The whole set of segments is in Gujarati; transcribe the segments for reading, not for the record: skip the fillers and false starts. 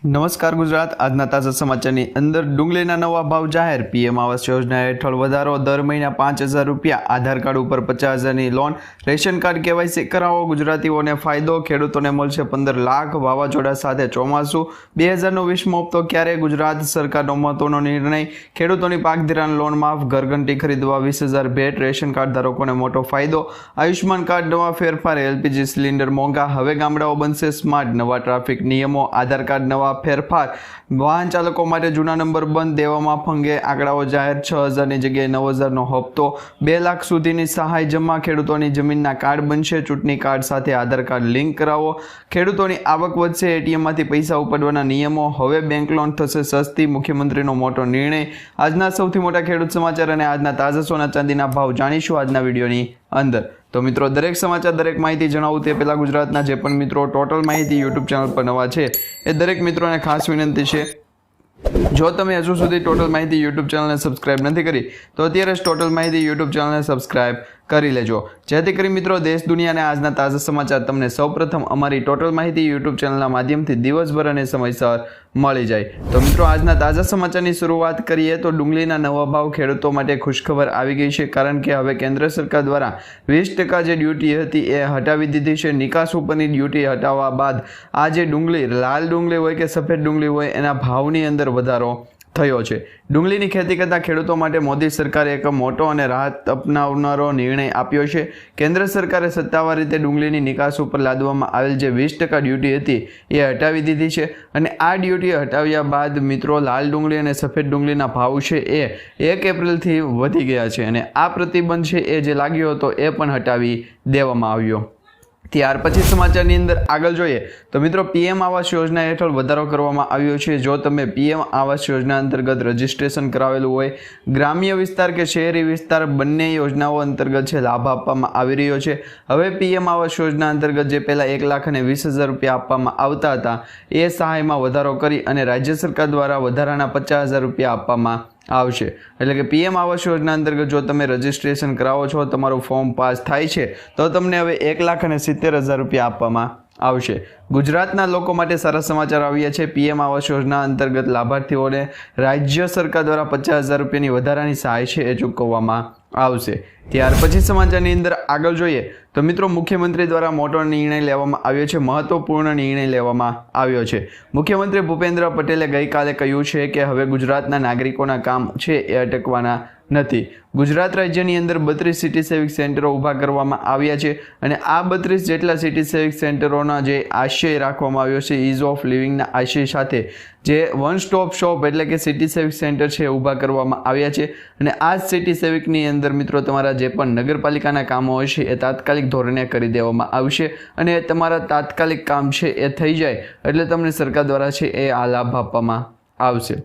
નમસ્કાર ગુજરાત આજના તાજા સમાચારની અંદર ડુંગળીના નવા ભાવ જાહેર પીએમ આવાસ યોજના હેઠળ વધારો દર મહિના 5,000 રૂપિયા આધાર કાર્ડ ઉપર 50,000ની લોન રેશન કાર્ડ કેવાયસી કરાવો ગુજરાતીઓને ફાયદો ખેડૂતોને મળશે 15 લાખ વાવાઝોડા સાથે ચોમાસું 2020 હપ્તો ક્યારે ગુજરાત સરકારનો મહત્વનો નિર્ણય ખેડૂતોની પાક ધિરાણ લોન માફ ઘરઘંટી ખરીદવા 20,000 ભેટ રેશન કાર્ડ ધારકોને મોટો ફાયદો આયુષ્માન કાર્ડ નવા ફેરફાર એલપીજી સિલિન્ડર મોંઘા હવે ગામડાઓ બનશે સ્માર્ટ નવા ટ્રાફિક નિયમો આધાર કાર્ડ નવા ફેરફાર વાહન ચાલકો માટે જૂના નંબર બંધ દેવામાં ફંગે આંકડાઓ જાહેર 6,000ની જગ્યાએ 9,000નો હપ્તો 2 લાખ સુધીની સહાય જમા ખેડૂતોની જમીનના કાર્ડ બનશે ચૂંટણી કાર્ડ સાથે આધાર કાર્ડ લિંક કરાવો ખેડૂતોની આવક વધશે એટીએમમાંથી પૈસા ઉપાડવાના નિયમો હવે બેંક લોન થશે સસ્તી મુખ્યમંત્રીનો મોટો નિર્ણય આજના સૌથી મોટા ખેડૂત સમાચાર અને આજના તાજા સોના ચાંદીના ભાવ જાણીશું આજના વિડીયોની અંદર તો મિત્રો દરેક સમાચાર દરેક માહિતી જણાવું તે પહેલાં ગુજરાતના જે પણ મિત્રો ટોટલ માહિતી યુટ્યુબ ચેનલ પર નવા છે એ દરેક મિત્રોને ખાસ વિનંતી છે જો તમે હજુ સુધી ટોટલ માહિતી યુટ્યુબ ચેનલને સબસ્ક્રાઇબ નથી કરી તો અત્યારે જ ટોટલ માહિતી યુટ્યુબ ચેનલને સબસ્ક્રાઇબ કરી લેજો જેથી કરી મિત્રો દેશ દુનિયાના આજના તાજા સમાચાર તમને સૌપ્રથમ અમારી ટોટલ માહિતી યુટ્યુબ ચેનલના માધ્યમથી દિવસભર અને સમયસર મળી જાય તો મિત્રો આજના તાજા સમાચારની શરૂઆત કરીએ તો ડુંગળીના નવા ભાવ ખેડૂતો માટે ખુશખબર આવી ગઈ છે કારણ કે હવે કેન્દ્ર સરકાર દ્વારા 20% જે ડ્યુટી હતી એ હટાવી દીધી છે નિકાસ ઉપરની ડ્યુટી હટાવવા બાદ આ જે ડુંગળી લાલ ડુંગળી હોય કે સફેદ ડુંગળી હોય એના ભાવની અંદર વધારો થયો છે ડુંગળીની ખેતી કરતા ખેડૂતો માટે મોદી સરકારે એક મોટો અને રાહત અપનાવનારો નિર્ણય આપ્યો છે કેન્દ્ર સરકારે સત્તાવાર રીતે ડુંગળીની નિકાસ ઉપર લાદવામાં આવેલ જે 20% ડ્યુટી હતી એ હટાવી દીધી છે અને આ ડ્યુટી હટાવ્યા બાદ મિત્રો લાલ ડુંગળી અને સફેદ ડુંગળીના ભાવ છે એ 1 એપ્રિલથી વધી ગયા છે અને આ પ્રતિબંધ છે એ જે લાગ્યો હતો એ પણ હટાવી દેવામાં આવ્યો ત્યાર પછી સમાચારની અંદર આગળ જોઈએ તો મિત્રો પીએમ આવાસ યોજના હેઠળ વધારો કરવામાં આવ્યો છે જો તમે પીએમ આવાસ યોજના અંતર્ગત રજીસ્ટ્રેશન કરાવેલું હોય ગ્રામ્ય વિસ્તાર કે શહેરી વિસ્તાર બંને યોજનાઓ અંતર્ગત છે લાભ આપવામાં આવી રહ્યો છે હવે પીએમ આવાસ યોજના અંતર્ગત જે પહેલાં 1,20,000 રૂપિયા આપવામાં આવતા હતા એ સહાયમાં વધારો કરી અને રાજ્ય સરકાર દ્વારા વધારાના 50,000 રૂપિયા આપવામાં આવશે એટલે કે પીએમ આવાસ યોજના અંતર્ગત જો તમે રજીસ્ટ્રેશન કરાવો છો તમારું ફોર્મ પાસ થાય છે તો તમને હવે 1,70,000 રૂપિયા આપવામાં આવશે ગુજરાતના લોકો માટે સારા સમાચાર આવ્યા છે પીએમ આવાસ યોજના અંતર્ગત લાભાર્થીઓને રાજ્ય સરકાર દ્વારા 50,000 રૂપિયાની વધારાની સહાય છે એ ચૂકવવામાં આવશે ત્યાર પછી સમાચારની અંદર આગળ જોઈએ તો મિત્રો મુખ્યમંત્રી દ્વારા મોટો નિર્ણય લેવામાં આવ્યો છે મહત્વપૂર્ણ નિર્ણય લેવામાં આવ્યો છે મુખ્યમંત્રી ભૂપેન્દ્ર પટેલે ગઈકાલે કહ્યું છે કે હવે ગુજરાતના નાગરિકોના કામ છે એ અટકવાના નથી ગુજરાત રાજ્યની અંદર 32 સિટી સેવિક સેન્ટરો ઊભા કરવામાં આવ્યા છે અને આ 32 જેટલા સિટી સેવિક સેન્ટરોના જે આશય રાખવામાં આવ્યો છે ઇઝ ઓફ લિવિંગના આશય સાથે જે વન સ્ટોપ શોપ એટલે કે સિટી સેવિક સેન્ટર છે ઊભા કરવામાં આવ્યા છે અને આ જ સિટી સેવિકની અંદર મિત્રો તમારા જે પણ નગરપાલિકાના કામો હશે એ તાત્કાલિક ધોરણે કરી દેવામાં આવશે અને તમારા તાત્કાલિક કામ છે એ થઈ જાય એટલે તમને સરકાર દ્વારા છે એ આ લાભ આપવામાં આવશે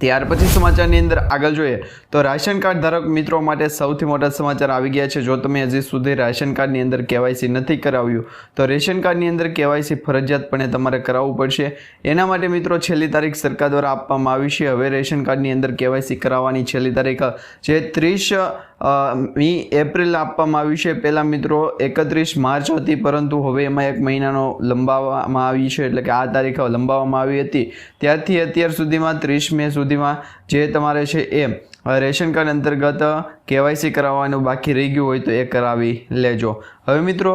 ત્યાર પછી સમાચારની અંદર આગળ જોઈએ તો રાશન કાર્ડ ધારક મિત્રો માટે સૌથી મોટા સમાચાર આવી ગયા છે જો તમે હજી સુધી રાશન કાર્ડની અંદર કેવાયસી નથી કરાવ્યું તો રેશન કાર્ડની અંદર કેવાયસી ફરજિયાતપણે તમારે કરાવવું પડશે એના માટે મિત્રો છેલ્લી તારીખ સરકાર દ્વારા આપવામાં આવી છે હવે રેશન કાર્ડની અંદર કેવાયસી કરાવવાની છેલ્લી તારીખ જે 30 એપ્રિલ આપવામાં આવી છે પહેલાં મિત્રો 31 માર્ચ હતી પરંતુ હવે એમાં 1 મહિનાનો લંબાવવામાં આવી છે એટલે કે આ તારીખ લંબાવવામાં આવી હતી ત્યારથી અત્યાર સુધીમાં 30 મે સુધીમાં જે તમારે છે એ રેશન કાર્ડ અંતર્ગત કેવાયસી કરાવવાનું બાકી રહી ગયું હોય તો એ કરાવી લેજો હવે મિત્રો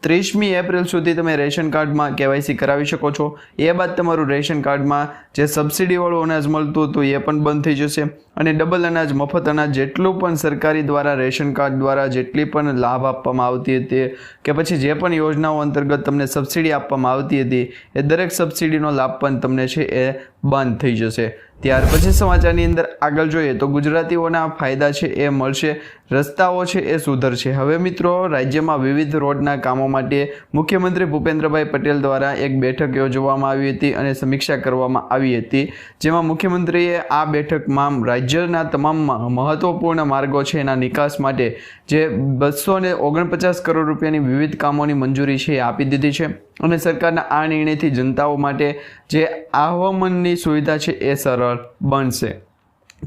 30મી એપ્રિલ સુધી તમે રેશન કાર્ડમાં કેવાયસી કરાવી શકો છો એ બાદ તમારું રેશન કાર્ડમાં જે સબસિડીવાળું અનાજ મળતું હતું એ પણ બંધ થઈ જશે અને ડબલ અનાજ મફત અનાજ જેટલું પણ સરકારી દ્વારા રેશન કાર્ડ દ્વારા જેટલી પણ લાભ આપવામાં આવતી હતી કે પછી જે પણ યોજનાઓ અંતર્ગત તમને સબસિડી આપવામાં આવતી હતી એ દરેક સબસિડીનો લાભ પણ તમને છે એ બંધ થઈ જશે ત્યાર પછી સમાચારની અંદર આગળ જોઈએ તો ગુજરાતીઓના ફાયદા છે એ મળશે રસ્તાઓ છે એ સુધરશે હવે મિત્રો રાજ્યમાં વિવિધ રોડના કામો માટે મુખ્યમંત્રી ભૂપેન્દ્રભાઈ પટેલ દ્વારા એક બેઠક યોજવામાં આવી હતી અને સમીક્ષા કરવામાં આવી હતી જેમાં મુખ્યમંત્રીએ આ બેઠકમાં રાજ્યના તમામ મહત્વપૂર્ણ માર્ગો છે એના નિકાસ માટે જે 249 કરોડ રૂપિયાની વિવિધ કામોની મંજૂરી છે એ આપી દીધી છે અને સરકારના આ નિર્ણયથી જનતાઓ માટે જે આવાગમનની સુવિધા છે એ સરળ બનશે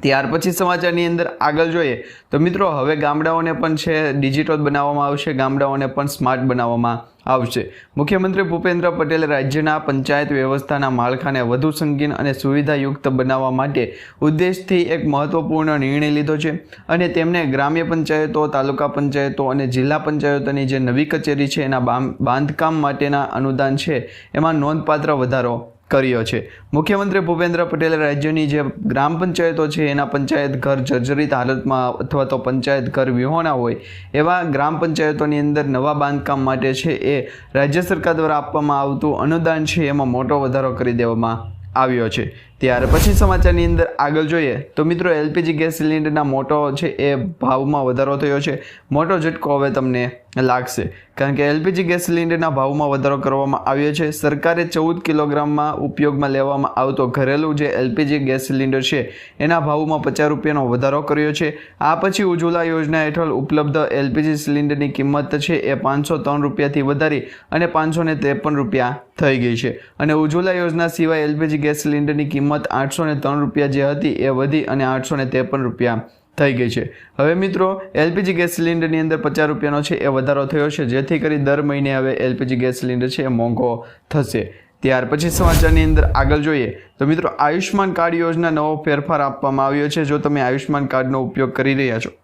ત્યાર પછી સમાચારની અંદર આગળ જોઈએ તો મિત્રો હવે ગામડાઓને પણ છે ડિજિટલ બનાવવામાં આવશે ગામડાઓને પણ સ્માર્ટ બનાવવામાં આવશે। મુખ્યમંત્રી ભૂપેન્દ્ર પટેલે રાજ્યના પંચાયત વ્યવસ્થાના માળખાને વધુ સંકીર્ણ અને સુવિધાયુક્ત બનાવવા માટે ઉદ્દેશથી એક મહત્વપૂર્ણ નિર્ણય લીધો છે અને તેમણે ગ્રામ્ય પંચાયતો, તાલુકા પંચાયતો અને જિલ્લા પંચાયતોની જે નવી કચેરી છે એના બાંધકામ માટેના અનુદાન છે એમાં નોંધપાત્ર વધારો કર્યો છે। મુખ્યમંત્રી ભૂપેન્દ્ર પટેલે રાજ્યની જે ગ્રામ પંચાયતો છે એના પંચાયત ઘર જર્જરિત હાલતમાં અથવા તો પંચાયત ઘર વિહોણા હોય એવા ગ્રામ પંચાયતોની અંદર નવા બાંધકામ માટે છે એ રાજ્ય સરકાર દ્વારા આપવામાં આવતું અનુદાન છે એમાં મોટો વધારો કરી દેવામાં આવ્યો છે। ત્યાર પછી સમાચારની અંદર આગળ જોઈએ તો મિત્રો એલપીજી ગેસ સિલિન્ડરના મોટો છે એ ભાવમાં વધારો થયો છે। મોટો ઝટકો હવે તમને લાગશે કારણ કે એલપીજી ગેસ સિલિન્ડરના ભાવમાં વધારો કરવામાં આવ્યો છે। સરકારે 14 કિલોગ્રામમાં ઉપયોગમાં લેવામાં આવતો ઘરેલું જે એલપીજી ગેસ સિલિન્ડર છે એના ભાવમાં 50 રૂપિયાનો વધારો કર્યો છે। આ પછી ઉજ્જવલા યોજના હેઠળ ઉપલબ્ધ એલપીજી સિલિન્ડરની કિંમત છે એ 503 રૂપિયાથી વધારી અને 553 રૂપિયા થઈ ગઈ છે અને ઉજ્જવલા યોજના સિવાય એલપીજી ગેસ સિલિન્ડરની કિંમત 803 રૂપિયા જે હતી એ વધી અને 853 રૂપિયા થઈ ગઈ છે। હવે મિત્રો એલપીજી ગેસ સિલિન્ડરની અંદર 50 રૂપિયાનો છે એ વધારો થયો છે જેથી કરી દર મહિને હવે એલપીજી ગેસ સિલિન્ડર છે એ મોંઘો થશે। ત્યાર પછી સમાચારની અંદર આગળ જોઈએ તો મિત્રો આયુષ્માન કાર્ડ યોજના નવો ફેરફાર આપવામાં આવ્યો છે। જો તમે આયુષ્માન કાર્ડનો ઉપયોગ કરી રહ્યા છો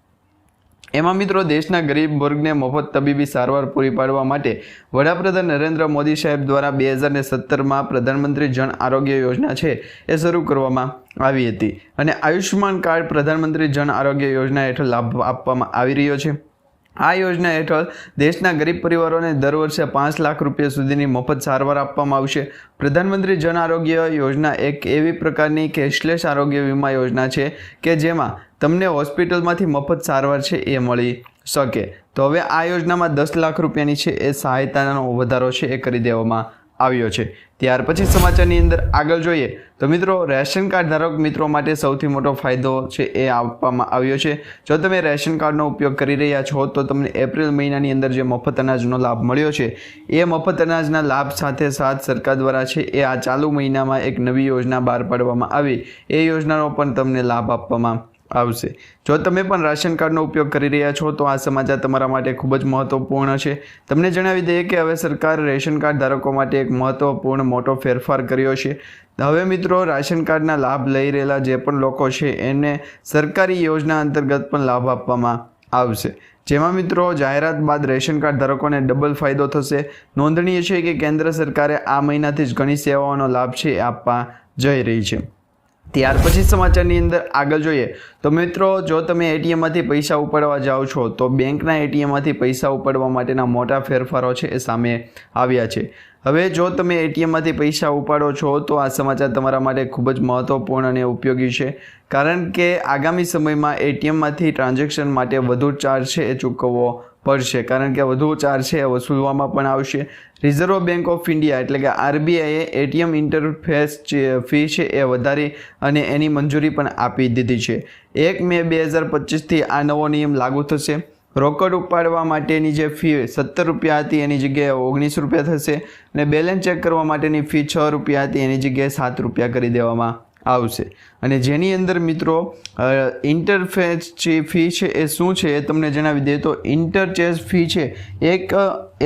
એમાં મિત્રો દેશના ગરીબ વર્ગને મફત તબીબી સારવાર પૂરી પાડવા માટે વડાપ્રધાન નરેન્દ્ર મોદી સાહેબ દ્વારા 2017માં પ્રધાનમંત્રી જન આરોગ્ય યોજના છે એ શરૂ કરવામાં આવી હતી અને આયુષ્માન કાર્ડ પ્રધાનમંત્રી જન આરોગ્ય યોજના હેઠળ લાભ આપવામાં આવી રહ્યો છે। આ યોજના હેઠળ દેશના ગરીબ પરિવારોને દર વર્ષે 5 લાખ રૂપિયા સુધીની મફત સારવાર આપવામાં આવશે। પ્રધાનમંત્રી જન આરોગ્ય યોજના એક એવી પ્રકારની કેશલેસ આરોગ્ય વીમા યોજના છે કે જેમાં તમને હોસ્પિટલમાંથી મફત સારવાર છે એ મળી શકે। તો હવે આ યોજનામાં 10 લાખ રૂપિયાની છે એ સહાયતાનો વધારો છે એ કરી દેવામાં આવ્યો છે। ત્યાર પછી સમાચારની અંદર આગળ જોઈએ તો મિત્રો રેશન કાર્ડ ધારક મિત્રો માટે સૌથી મોટો ફાયદો છે એ આપવામાં આવ્યો છે। જો તમે રેશન કાર્ડનો ઉપયોગ કરી રહ્યા છો તો તમને એપ્રિલ મહિનાની અંદર જે મફત અનાજનો લાભ મળ્યો છે એ મફત અનાજના લાભ સાથે સરકાર દ્વારા છે એ આ ચાલુ મહિનામાં એક નવી યોજના બહાર પાડવામાં આવી એ યોજનાનો પણ તમને લાભ આપવામાં આવશે। જો તમે પણ રાશન કાર્ડનો ઉપયોગ કરી રહ્યા છો તો આ સમાચાર તમારા માટે ખૂબ જ મહત્વપૂર્ણ છે। તમને જણાવી દઈએ કે હવે સરકાર રેશન કાર્ડ ધારકો માટે એક મહત્વપૂર્ણ મોટો ફેરફાર કર્યો છે। હવે મિત્રો રાશન કાર્ડના લાભ લઈ રહેલા જે પણ લોકો છે એને સરકારી યોજના અંતર્ગત પણ લાભ આપવામાં આવશે જેમાં મિત્રો જાહેરાત બાદ રેશન કાર્ડ ધારકોને ડબલ ફાયદો થશે। નોંધનીય છે કે કેન્દ્ર સરકારે આ મહિનાથી જ ઘણી સેવાઓનો લાભ છે આપવા જઈ રહી છે। ત્યાર પછી સમાચારની અંદર આગળ જોઈએ તો મિત્રો જો તમે એટીએમમાંથી પૈસા ઉપાડવા જાઓ છો તો બેંકના એટીએમમાંથી પૈસા ઉપાડવા માટેના મોટા ફેરફારો છે એ સામે આવ્યા છે। હવે જો તમે એટીએમમાંથી પૈસા ઉપાડો છો તો આ સમાચાર તમારા માટે ખૂબ જ મહત્વપૂર્ણ અને ઉપયોગી છે કારણ કે આગામી સમયમાં એટીએમમાંથી ટ્રાન્ઝેક્શન માટે વધુ ચાર્જ છે એ ચૂકવવો પડશે કારણ કે વધુ ચાર્જ છે એ વસૂલવામાં પણ આવશે। રિઝર્વ બેંક ઓફ ઇન્ડિયા એટલે કે આરબીઆઈએ એટીએમ ઇન્ટરફેસ ફી છે એ વધારી અને એની મંજૂરી પણ આપી દીધી છે। 1 મે 2025થી આ નવો નિયમ લાગુ થશે। રોકડ ઉપાડવા માટેની જે ફી 17 રૂપિયા હતી એની જગ્યાએ 19 રૂપિયા થશે અને બેલેન્સ ચેક કરવા માટેની ફી 6 રૂપિયા હતી એની જગ્યાએ 7 રૂપિયા કરી દેવામાં આવશે અને જેની અંદર મિત્રો ઇન્ટરફેસ જે ફી છે એ શું છે એ તમને જણાવી દઈએ તો ઇન્ટરચેન્જ ફી છે એક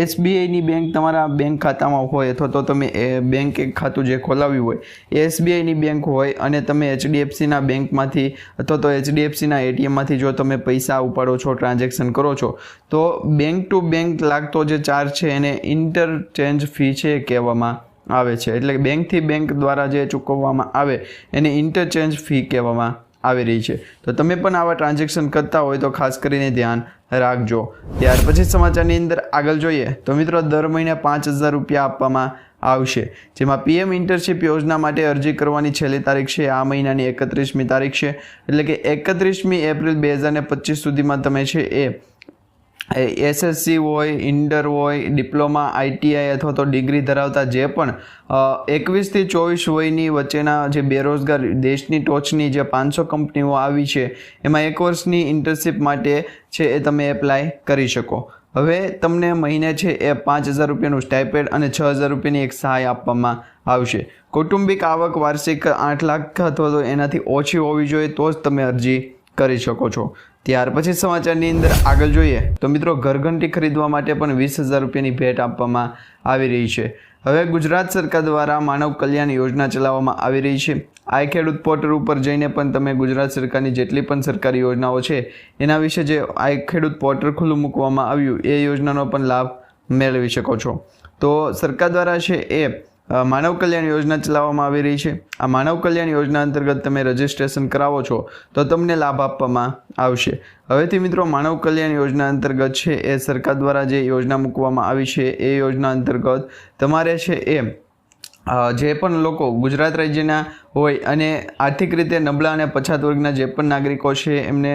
એસબીઆઈની બેંક તમારા બેંક ખાતામાં હોય અથવા તો તમે બેંક એક ખાતું જે ખોલાવ્યું હોય એ એસબીઆઈની બેંક હોય અને તમે એચડીએફસીના બેંકમાંથી અથવા તો એચડીએફસીના એટીએમમાંથી જો તમે પૈસા ઉપાડો છો ટ્રાન્ઝેક્શન કરો છો તો બેંક ટુ બેંક લાગતો જે ચાર્જ છે એને ઇન્ટરચેન્જ ફી છે કહેવામાં આવે છે। એટલે બેંકથી બેંક દ્વારા જે ચૂકવવામાં આવે એને ઇન્ટરચેન્જ ફી કહેવામાં આવી રહી છે। તો તમે પણ આવા ટ્રાન્ઝેક્શન કરતા હોય તો ખાસ કરીને ધ્યાન રાખજો। ત્યાર પછી સમાચારની અંદર આગળ જોઈએ તો મિત્રો દર મહિને 5000 રૂપિયા આપવામાં આવશે જેમાં પીએમ ઇન્ટર્નશિપ યોજના માટે અરજી કરવાની છેલ્લી તારીખ છે આ મહિનાની 31મી તારીખ છે એટલે કે 31મી એપ્રિલ 2025 સુધીમાં તમે છે એ એસએસસી હોય, ઇન્ટર હોય, ડિપ્લોમા, આઈટીઆઈ અથવા તો ડિગ્રી ધરાવતા જે પણ 21થી 24 વયની વચ્ચેના જે બેરોજગાર દેશની ટોચની જે 500 કંપનીઓ આવી છે એમાં 1 વર્ષની ઇન્ટર્નશિપ માટે છે એ તમે એપ્લાય કરી શકો। હવે તમને મહિને છે એ 5000 રૂપિયાનું સ્ટાઇપેન્ડ અને 6000 રૂપિયાની એક સહાય આપવામાં આવશે। કૌટુંબિક આવક વાર્ષિક 8 લાખ અથવા તો એનાથી ઓછી હોવી જોઈએ તો જ તમે અરજી કરી શકો છો। ત્યાર પછી સમાચારની અંદર આગળ જોઈએ તો મિત્રો ઘરઘંટી ખરીદવા માટે પણ 20,000 રૂપિયાની ભેટ આપવામાં આવી રહી છે। હવે ગુજરાત સરકાર દ્વારા માનવ કલ્યાણ યોજના ચલાવવામાં આવી રહી છે। આ ખેડૂત પોર્ટલ ઉપર જઈને પણ તમે ગુજરાત સરકારની જેટલી પણ સરકારી યોજનાઓ છે એના વિશે જે આ ખેડૂત પોર્ટલ ખુલ્લું મૂકવામાં આવ્યું એ યોજનાનો પણ લાભ મેળવી શકો છો। તો સરકાર દ્વારા છે એ માનવ કલ્યાણ યોજના ચલાવવામાં આવી રહી છે। આ માનવ કલ્યાણ યોજના અંતર્ગત તમે રજીસ્ટ્રેશન કરાવો છો તો તમને લાભ આપવામાં આવશે। હવેથી મિત્રો માનવ કલ્યાણ યોજના અંતર્ગત છે એ સરકાર દ્વારા જે યોજના મૂકવામાં આવી છે એ યોજના અંતર્ગત તમારે છે એ જે પણ લોકો ગુજરાત રાજ્યના હોય અને આર્થિક રીતે નબળા અને પછાત વર્ગના જે પણ નાગરિકો છે એમને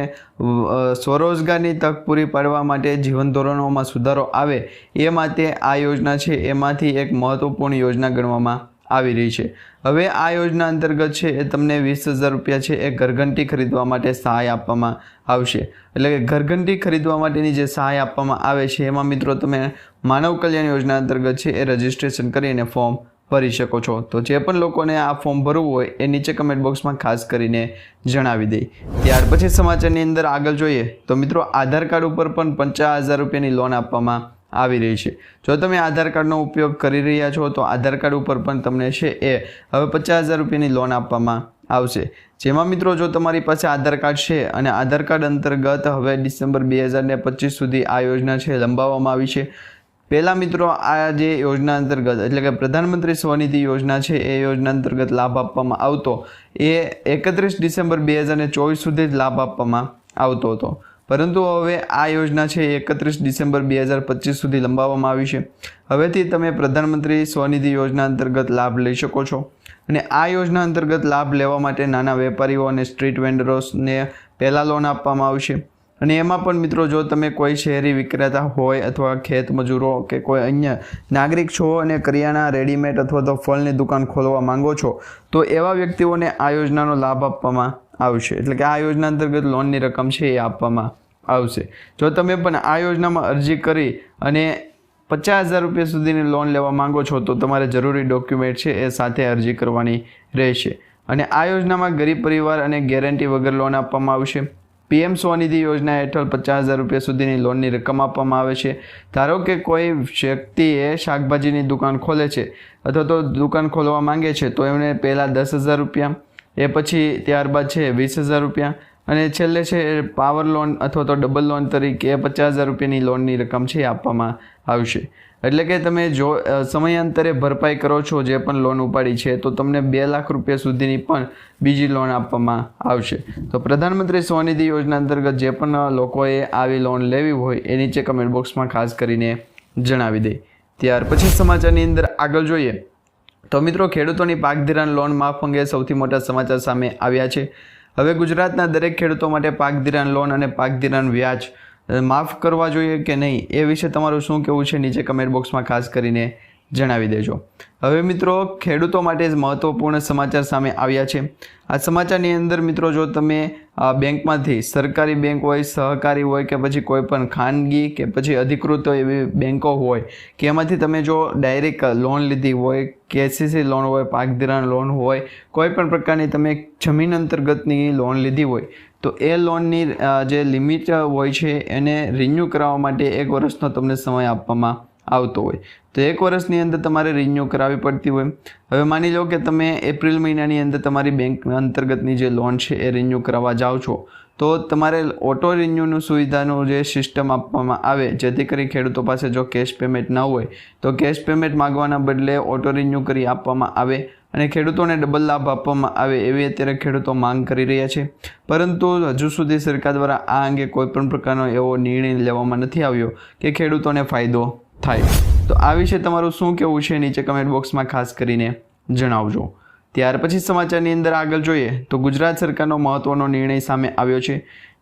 સ્વરોજગારની તક પૂરી પાડવા માટે જીવન ધોરણોમાં સુધારો આવે એ માટે આ યોજના છે એમાંથી એક મહત્વપૂર્ણ યોજના ગણવામાં આવી રહી છે। હવે આ યોજના અંતર્ગત છે એ તમને 20,000 રૂપિયા છે એ ઘરઘંટી ખરીદવા માટે સહાય આપવામાં આવશે। એટલે કે ઘરઘંટી ખરીદવા માટેની જે સહાય આપવામાં આવે છે એમાં મિત્રો તમે માનવ કલ્યાણ યોજના અંતર્ગત છે એ રજીસ્ટ્રેશન કરીને ફોર્મ ભરી શકો છો। તો જે પણ લોકોને આ ફોર્મ ભરવું હોય એ નીચે કમેન્ટ બોક્સમાં ખાસ કરીને જણાવી દે। ત્યાર પછી સમાચારની અંદર આગળ જોઈએ તો મિત્રો આધાર કાર્ડ ઉપર પણ 50,000 રૂપિયાની લોન આપવામાં આવી રહી છે। જો તમે આધાર કાર્ડનો ઉપયોગ કરી રહ્યા છો તો આધાર કાર્ડ ઉપર પણ તમને છે એ હવે 50,000 રૂપિયાની લોન આપવામાં આવશે। જેમાં મિત્રો જો તમારી પાસે આધાર કાર્ડ છે અને આધાર કાર્ડ અંતર્ગત હવે ડિસેમ્બર 2025 સુધી આ યોજના છે લંબાવવામાં આવી છે। પહેલાં મિત્રો આ જે યોજના અંતર્ગત એટલે કે પ્રધાનમંત્રી સ્વનિધિ યોજના છે એ યોજના અંતર્ગત લાભ આપવામાં આવતો એ 31 ડિસેમ્બર 2024 સુધી જ લાભ આપવામાં આવતો હતો, પરંતુ હવે આ યોજના છે 31 ડિસેમ્બર 2025 સુધી લંબાવવામાં આવી છે। હવેથી તમે પ્રધાનમંત્રી સ્વનિધિ યોજના અંતર્ગત લાભ લઈ શકો છો અને આ યોજના અંતર્ગત લાભ લેવા માટે નાના વેપારીઓ અને સ્ટ્રીટ વેન્ડરોને પહેલાં લોન આપવામાં આવશે। અને એમાં પણ મિત્રો જો તમે કોઈ શહેરી વિક્રેતા હોય અથવા ખેત મજૂરો કે કોઈ અન્ય નાગરિક છો અને કરિયાણા રેડીમેડ અથવા તો ફળની દુકાન ખોલવા માંગો છો તો એવા વ્યક્તિઓને આ યોજનાનો લાભ આપવામાં આવશે। એટલે કે આ યોજના અંતર્ગત લોનની રકમ છે એ આપવામાં આવશે। જો તમે પણ આ યોજનામાં અરજી કરી અને 50,000 રૂપિયા સુધીની લોન લેવા માંગો છો તો તમારે જરૂરી ડોક્યુમેન્ટ છે એ સાથે અરજી કરવાની રહેશે। અને આ યોજનામાં ગરીબ પરિવાર અને ગેરંટી વગર લોન આપવામાં આવશે। PM સ્વનિધિ યોજના હેઠળ 50,000 રૂપિયા સુધીની લોનની રકમ આપવામાં આવે છે। ધારો કે કોઈ વ્યક્તિએ શાકભાજીની દુકાન ખોલે છે અથવા તો દુકાન ખોલવા માંગે છે તો એમને પહેલાં 10,000 રૂપિયા, એ પછી ત્યારબાદ છે 20,000 રૂપિયા અને છેલ્લે છે પાવર લોન અથવા તો ડબલ લોન તરીકે 50,000 રૂપિયાની લોનની રકમ છે આપવામાં આવશે। એટલે કે તમે જો સમયાંતરે ભરપાઈ કરો છો જે પણ લોન ઉપાડી છે તો તમને 2 લાખ રૂપિયા સુધીની પણ બીજી લોન આપવામાં આવશે। તો પ્રધાનમંત્રી સ્વનિધિ યોજના અંતર્ગત જે પણ લોકોએ આવી લોન લેવી હોય એ નીચે કમેન્ટ બોક્સમાં ખાસ કરીને જણાવી દે। ત્યાર પછી સમાચારની અંદર આગળ જોઈએ તો મિત્રો ખેડૂતોની પાક ધિરાણ લોન માફ અંગે સૌથી મોટા સમાચાર સામે આવ્યા છે। હવે ગુજરાતના દરેક ખેડૂતો માટે પાક ધિરાણ લોન અને પાક ધિરાણ વ્યાજ માફ કરવા જોઈએ કે નહીં એ વિશે તમારું શું કહેવું છે નીચે કમેન્ટ બોક્સમાં ખાસ કરીને જણાવી દેજો। હવે મિત્રો ખેડૂતો માટે મહત્વપૂર્ણ સમાચાર સામે આવ્યા છે। આ સમાચારની અંદર મિત્રો જો તમે બેંકમાંથી સરકારી બેંક હોય, સહકારી હોય કે પછી કોઈ પણ ખાનગી કે પછી અધિકૃત એવી બેંકો હોય કે એમાંથી તમે જો ડાયરેક્ટ લોન લીધી હોય, KCC લોન હોય, પાક ધિરાણ લોન હોય, કોઈ પણ પ્રકારની તમે જમીન અંતર્ગતની લોન લીધી હોય તો એ લોનની જે લિમિટ હોય છે એને રિન્યૂ કરાવવા માટે 1 વર્ષનો તમને સમય આપવામાં આવતો હોય તો 1 વર્ષની અંદર તમારે રિન્યૂ કરાવવી પડતી હોય। હવે માની લો કે તમે એપ્રિલ મહિનાની અંદર તમારી બેંક અંતર્ગતની જે લોન છે એ રિન્યૂ કરાવવા જાઓ છો તો તમારે ઓટો રિન્યૂનું સુવિધાનું જે સિસ્ટમ આપવામાં આવે જેથી કરી ખેડૂતો પાસે જો કેશ પેમેન્ટ ન હોય તો કેશ પેમેન્ટ માગવાના બદલે ઓટો રિન્યૂ કરી આપવામાં આવે અને ખેડૂતોને ડબલ લાભ આપવામાં આવે એવી અત્યારે ખેડૂતો માંગ કરી રહ્યા છે। પરંતુ હજુ સુધી સરકાર દ્વારા આ અંગે કોઈ પણ પ્રકારનો એવો નિર્ણય લેવામાં નથી આવ્યો કે ખેડૂતોને ફાયદો થાય। તો આ વિશે તમારું શું કહેવું છે નીચે કમેન્ટ બોક્સમાં ખાસ કરીને જણાવજો। ત્યાર પછી સમાચારની અંદર આગળ જોઈએ તો ગુજરાત સરકારનો મહત્વનો નિર્ણય સામે આવ્યો છે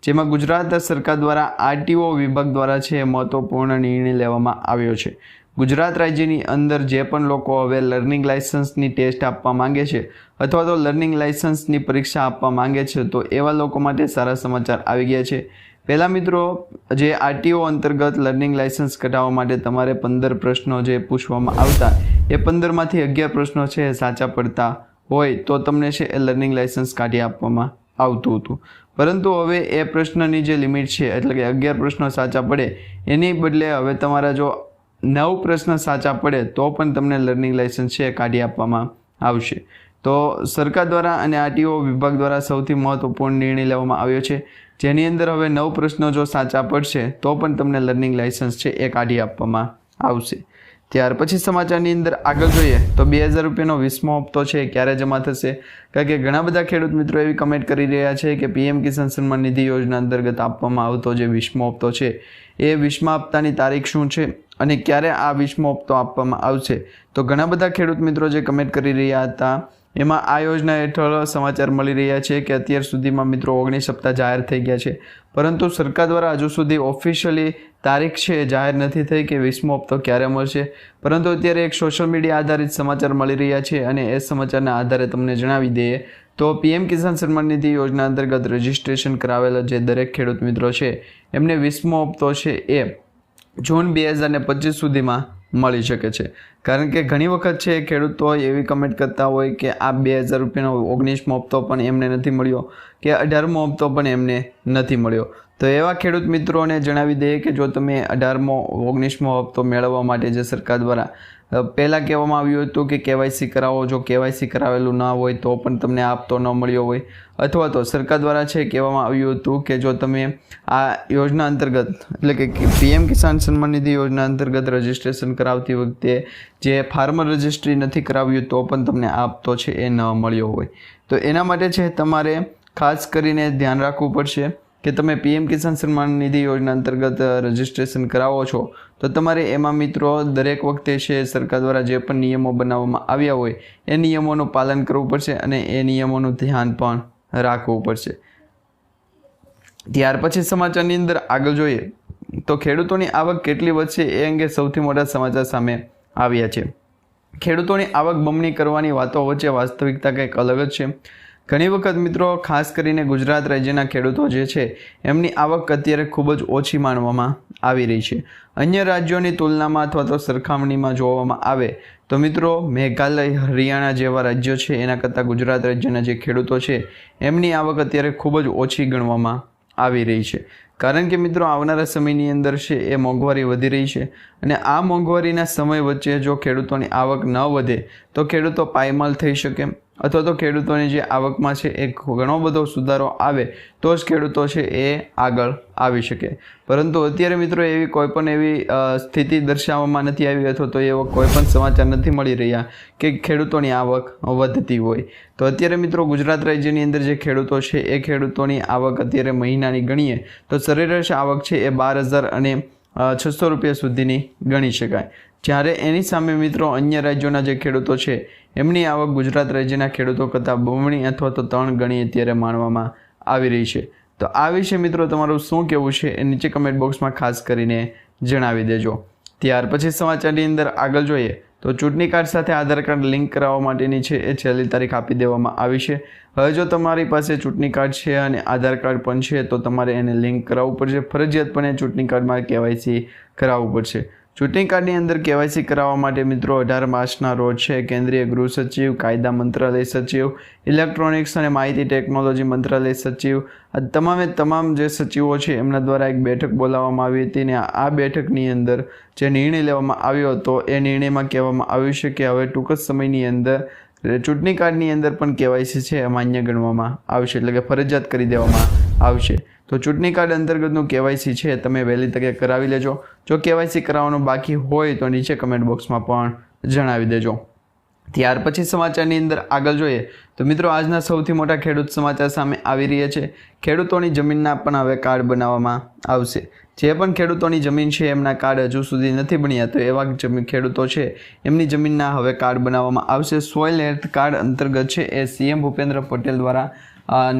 જેમાં ગુજરાત સરકાર દ્વારા RTO વિભાગ દ્વારા છે મહત્વપૂર્ણ નિર્ણય લેવામાં આવ્યો છે। ગુજરાત રાજ્યની અંદર જે પણ લોકો હવે લર્નિંગ લાઇસન્સની ટેસ્ટ આપવા માંગે છે અથવા તો લર્નિંગ લાઇસન્સની પરીક્ષા આપવા માંગે છે તો એવા લોકો માટે સારા સમાચાર આવી ગયા છે। પહેલાં મિત્રો જે RTO અંતર્ગત લર્નિંગ લાઇસન્સ કઢાવવા માટે તમારે 15 પ્રશ્નો જે પૂછવામાં આવતા એ 15માંથી 11 પ્રશ્નો છે સાચા પડતા હોય તો તમને છે એ લર્નિંગ લાઇસન્સ કાઢી આપવામાં આવતું હતું, પરંતુ હવે એ પ્રશ્નની જે લિમિટ છે એટલે કે 11 પ્રશ્નો સાચા પડે એની બદલે હવે તમારા જો 9 પ્રશ્ન સાચા પડે તો પણ તમને લર્નિંગ લાયસન્સ છે કાઢી આપવામાં આવશે. તો સરકાર દ્વારા અને આરટીઓ વિભાગ દ્વારા સૌથી મહત્વપૂર્ણ નિર્ણય લેવામાં આવ્યો છે, જેની અંદર હવે 9 પ્રશ્નો જો સાચા પડશે તો પણ તમને લર્નિંગ લાયસન્સ છે એ કાઢી આપવામાં આવશે. ત્યાર પછી સમાચારની અંદર આગળ જોઈએ તો 2000 રૂપિયાનો 20મો હપ્તો છે ક્યારે જમા થશે? કારણ કે ઘણા બધા ખેડૂત મિત્રો એવી કમેન્ટ કરી રહ્યા છે કે પીએમ કિસાન સન્માન નિધિ યોજના અંતર્ગત આપવામાં આવતો જે 20મો હપ્તો છે એ 20મા હપ્તાની તારીખ શું છે અને ક્યારે આ 20મો હપ્તો આપવામાં આવશે? તો ઘણા બધા ખેડૂત મિત્રો જે કમેન્ટ કરી રહ્યા હતા એમાં આ યોજના હેઠળ સમાચાર મળી રહ્યા છે કે અત્યાર સુધીમાં મિત્રો 19 હપ્તા જાહેર થઈ ગયા છે, પરંતુ સરકાર દ્વારા હજુ સુધી ઓફિશિયલી તારીખ છે જાહેર નથી થઈ કે 20મો હપ્તો ક્યારે મળશે. પરંતુ અત્યારે એક સોશિયલ મીડિયા આધારિત સમાચાર મળી રહ્યા છે અને એ સમાચારના આધારે તમને જણાવી દઈએ તો પીએમ કિસાન સન્માન નિધિ યોજના અંતર્ગત રજિસ્ટ્રેશન કરાવેલા જે દરેક ખેડૂત મિત્રો છે એમને 20મો હપ્તો છે એ જૂન 2025 સુધીમાં મળી શકે છે. કારણ કે ઘણી વખત છે ખેડૂતો એવી કમેન્ટ કરતા હોય કે આ 2000 રૂપિયાનો 19મો હપ્તો પણ એમને નથી મળ્યો કે 18મો હપ્તો પણ એમને નથી મળ્યો. તો એવા ખેડૂત મિત્રોને જણાવી દઈએ કે જો તમે 18મો 19મો હપ્તો મેળવવા માટે જે સરકાર દ્વારા પહેલાં કહેવામાં આવ્યું હતું કે કેવાયસી કરાવો, જો કેવાયસી કરાવેલું ના હોય તો પણ તમને આ હપ્તો ન મળ્યો હોય, અથવા તો સરકાર દ્વારા છે કહેવામાં આવ્યું હતું કે જો તમે આ યોજના અંતર્ગત એટલે કે પીએમ કિસાન સન્માન નિધિ યોજના અંતર્ગત રજિસ્ટ્રેશન કરાવતી વખતે જે ફાર્મર રજિસ્ટ્રી નથી કરાવ્યું તો પણ તમને આ હપ્તો છે એ ન મળ્યો હોય. તો એના માટે છે તમારે ખાસ કરીને ધ્યાન રાખવું પડશે કે તમે પીએમ કિસાન સન્માન નિધિ યોજના અંતર્ગત રજિસ્ટ્રેશન કરાવો છો તો તમારે એમાં મિત્રો દરેક વખતે છે સરકાર દ્વારા જે પણ નિયમો બનાવવામાં આવ્યા હોય એ નિયમોનું પાલન કરવું પડશે અને એ નિયમોનું ધ્યાન પણ રાખવું પડશે. ત્યાર પછી સમાચારની અંદર આગળ જોઈએ તો ખેડૂતોની આવક કેટલી વધશે એ અંગે સૌથી મોટા સમાચાર સામે આવ્યા છે. ખેડૂતોની આવક બમણી કરવાની વાતો વચ્ચે વાસ્તવિકતા કંઈક અલગ જ છે. ઘણી વખત મિત્રો ખાસ કરીને ગુજરાત રાજ્યના ખેડૂતો જે છે એમની આવક અત્યારે ખૂબ જ ઓછી માનવામાં આવી રહી છે. અન્ય રાજ્યોની તુલનામાં અથવા તો સરખામણીમાં જોવામાં આવે તો મિત્રો મેઘાલય, હરિયાણા જેવા રાજ્યો છે એના કરતાં ગુજરાત રાજ્યના જે ખેડૂતો છે એમની આવક અત્યારે ખૂબ જ ઓછી ગણવામાં આવી રહી છે. કારણ કે મિત્રો આવનારા સમયની અંદર છે એ મોંઘવારી વધી રહી છે અને આ મોંઘવારીના સમય વચ્ચે જો ખેડૂતોની આવક ન વધે તો ખેડૂતો પાયમાલ થઈ શકે અથવા તો ખેડૂતોની જે આવકમાં છે એ ઘણો બધો સુધારો આવે તો જ ખેડૂતો છે એ આગળ આવી શકે. પરંતુ અત્યારે મિત્રો એવી કોઈ પણ એવી સ્થિતિ દર્શાવવામાં નથી આવી અથવા તો એવો કોઈ પણ સમાચાર નથી મળી રહ્યા કે ખેડૂતોની આવક વધતી હોય. તો અત્યારે મિત્રો ગુજરાત રાજ્યની અંદર જે ખેડૂતો છે એ ખેડૂતોની આવક અત્યારે મહિનાની ગણીએ તો સરેરાશ આવક છે એ 12,600 રૂપિયા સુધીની ગણી શકાય. જ્યારે એની સામે મિત્રો અન્ય રાજ્યોના જે ખેડૂતો છે એમની આવક ગુજરાત રાજ્યના ખેડૂતો કરતાં બમણી અથવા તો 3 ગણી અત્યારે માનવામાં આવી રહી છે. તો આ વિશે મિત્રો તમારું શું કહેવું છે એ નીચે કમેન્ટ બોક્સમાં ખાસ કરીને જણાવી દેજો. ત્યાર પછી સમાચારની અંદર આગળ જોઈએ તો ચૂંટણી કાર્ડ સાથે આધાર કાર્ડ લિંક કરાવવા માટેની છે એ છેલ્લી તારીખ આપી દેવામાં આવી છે. હવે જો તમારી પાસે ચૂંટણી કાર્ડ છે અને આધાર કાર્ડ પણ છે તો તમારે એને લિંક કરાવવું પડશે. ફરજિયાતપણે ચૂંટણી કાર્ડમાં કેવાયસી કરાવવું પડશે. ચૂંટણી કાર્ડની અંદર કેવાયસી કરાવવા માટે મિત્રો 18 માર્ચના રોજ છે કેન્દ્રીય ગૃહ સચિવ, કાયદા મંત્રાલય સચિવ, ઇલેક્ટ્રોનિક્સ અને માહિતી ટેકનોલોજી મંત્રાલય સચિવ આ તમામ જે સચિવો છે એમના દ્વારા એક બેઠક બોલાવવામાં આવી હતી અને આ બેઠકની અંદર જે નિર્ણય લેવામાં આવ્યો હતો એ નિર્ણયમાં કહેવામાં આવ્યું છે કે હવે ટૂંક જ સમયની અંદર ચૂંટણી કાર્ડની અંદર પણ કેવાયસી છે માન્ય ગણવામાં આવશે, એટલે કે ફરજિયાત કરી દેવામાં આવશે. તો ચૂંટણી કાર્ડ અંતર્ગતનું કેવાયસી છે તમે વહેલી તકે કરાવી લેજો. જો કેવાયસી કરાવવાનું બાકી હોય તો નીચે કમેન્ટ બોક્સમાં પણ જણાવી દેજો. ત્યાર પછી સમાચારની અંદર આગળ જોઈએ તો મિત્રો આજના સૌથી મોટા ખેડૂત સમાચાર સામે આવી રહ્યા છે. ખેડૂતોની જમીનના પણ હવે કાર્ડ બનાવવામાં આવશે. જે પણ ખેડૂતોની જમીન છે એમના કાર્ડ હજુ સુધી નથી બન્યા તો એવા ખેડૂતો છે એમની જમીનના હવે કાર્ડ બનાવવામાં આવશે. સોઇલ હેલ્થ કાર્ડ અંતર્ગત છે એ સીએમ ભૂપેન્દ્ર પટેલ દ્વારા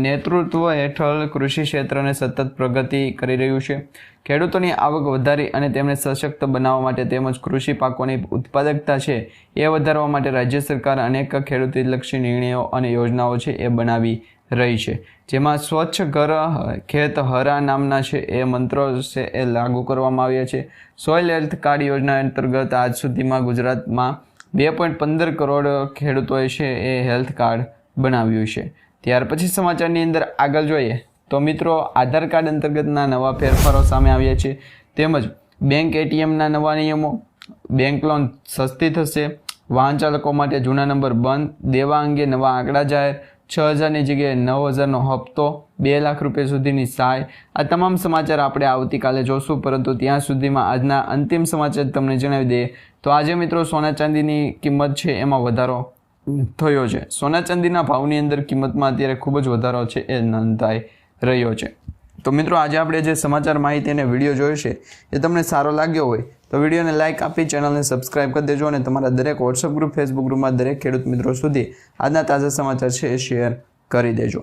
નેતૃત્વ હેઠળ કૃષિ ક્ષેત્રને સતત પ્રગતિ કરી રહ્યું છે. ખેડૂતોની આવક વધારી અને તેમને સશક્ત બનાવવા માટે તેમજ કૃષિ પાકોની ઉત્પાદકતા છે એ વધારવા માટે રાજ્ય સરકાર અનેક ખેડૂતલક્ષી નિર્ણયો અને યોજનાઓ છે એ બનાવી રહી છે. જેમાં સ્વચ્છ ઘર ખેત હરા નામના છે એ મંત્રો છે એ લાગુ કરવામાં આવ્યા છે. સોઇલ હેલ્થ કાર્ડ યોજના અંતર્ગત આજ સુધીમાં ગુજરાતમાં 2.15 કરોડ ખેડૂતોએ છે એ હેલ્થ કાર્ડ બનાવ્યું છે. ત્યાર પછી સમાચારની અંદર આગળ જોઈએ તો મિત્રો આધાર કાર્ડ અંતર્ગતના નવા ફેરફારો સામે આવ્યા છે, તેમજ બેંક એટીએમના નવા નિયમો, બેંક લોન સસ્તી થશે, વાહન ચાલકો માટે જૂના નંબર બંધ, દેવા અંગે નવા આંકડા જાહેર, 6,000ની જગ્યાએ 9,000નો હપ્તો, 2 લાખ રૂપિયા સુધીની સહાય. આ તમામ સમાચાર આપણે આવતીકાલે જોશું, પરંતુ ત્યાં સુધીમાં આજના અંતિમ સમાચાર તમને જણાવી દઈએ તો આજે મિત્રો સોના ચાંદીની કિંમત છે એમાં વધારો થયો છે. સોના ચાંદીના ભાવની અંદર કિંમતમાં અત્યારે ખૂબ જ વધારો છે એ નોંધાઈ રહ્યો છે. તો મિત્રો આજે આપણે જે સમાચાર માહિતી અને વિડીયો જોયો છે એ તમને સારો લાગ્યો હોય તો વિડીયોને લાઇક આપી ચેનલને સબસ્ક્રાઇબ કરી દેજો અને તમારા દરેક વોટ્સઅપ ગ્રુપ, ફેસબુક ગ્રુપમાં દરેક ખેડૂત મિત્રો સુધી આજના તાજા સમાચાર છે એ શેર કરી દેજો.